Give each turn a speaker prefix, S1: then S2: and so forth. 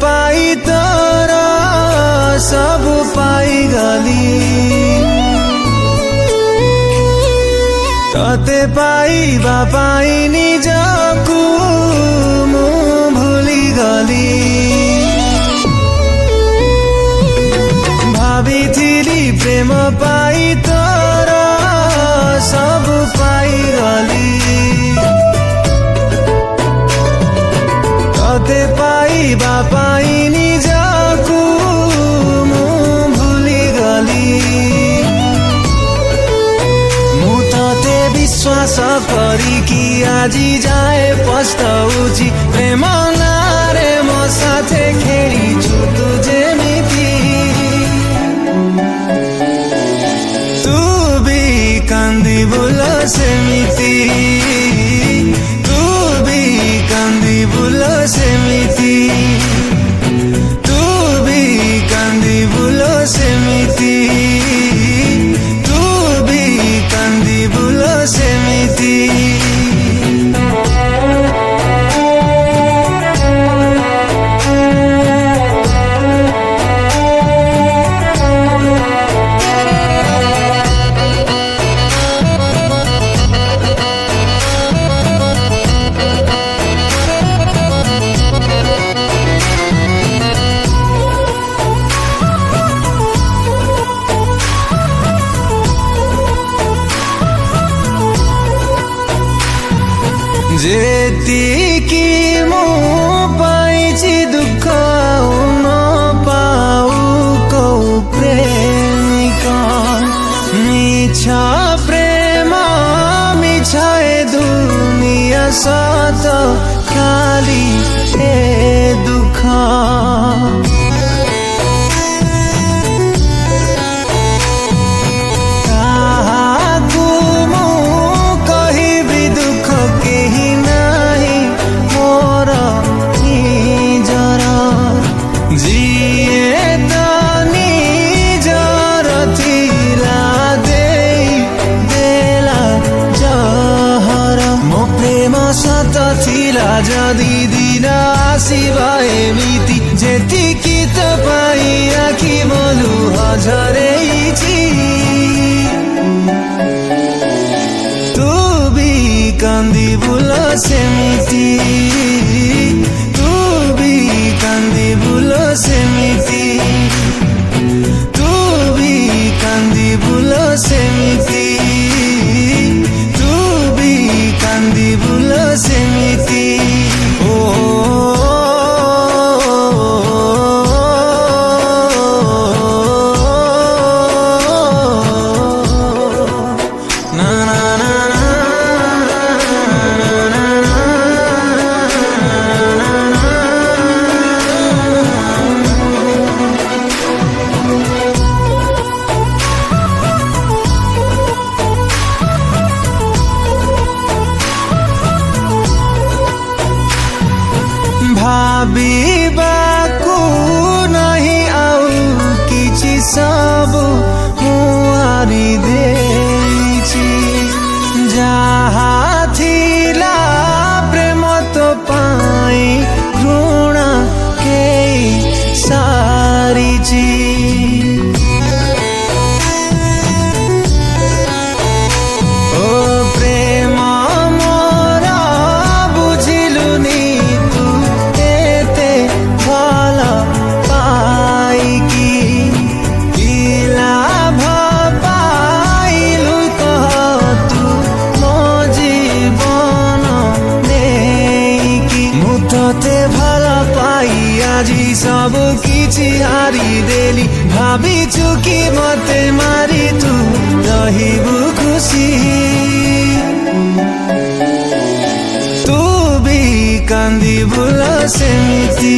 S1: पाई तर सब पाइगली तते पाइबा पाई निजकु मु भूलिगली भाबिथिली प्रेम पाई तर सब पाइगली तते पाइबा पाई निजकु मु भूलिगली मु तते विश्वास करिकी आजी जाए पस्ताउची प्रेम नारे मो साथे खेलिछु तु जेमिति तू भी कांदी बुल सेमिति तू भी कांदी बुल सेमिति तू भी कांदी बुल सेमिति तू भी कांदी बुल सेमिति जेतिकी मो पाइछि दुःख न पाऊ कौ प्रेमिका मिछ प्रेम मिछाए दुनिया सत खाली ए दुःख जदि दिन आसिबा एमिति जेतिकी तपाई आखि मलु हझरेछि तू भी कांदी बुल सेमिति तू भी कांदी बुल सेमिति तू भी कांदी बुल सेमिति तू भी कांदी बुल सेमिति भाबिबाकु नहीं आउ किछि सब मुआरी देछि जहा थिला प्रेम तो पाई घृणा के सारिछि ओ प्रेम मोरा बुझिलुनी आजी सब किछि हारी देली भाबिछु कि मते मारी तू रहिबु खुशी तू भी कांदी बुल सेमिति।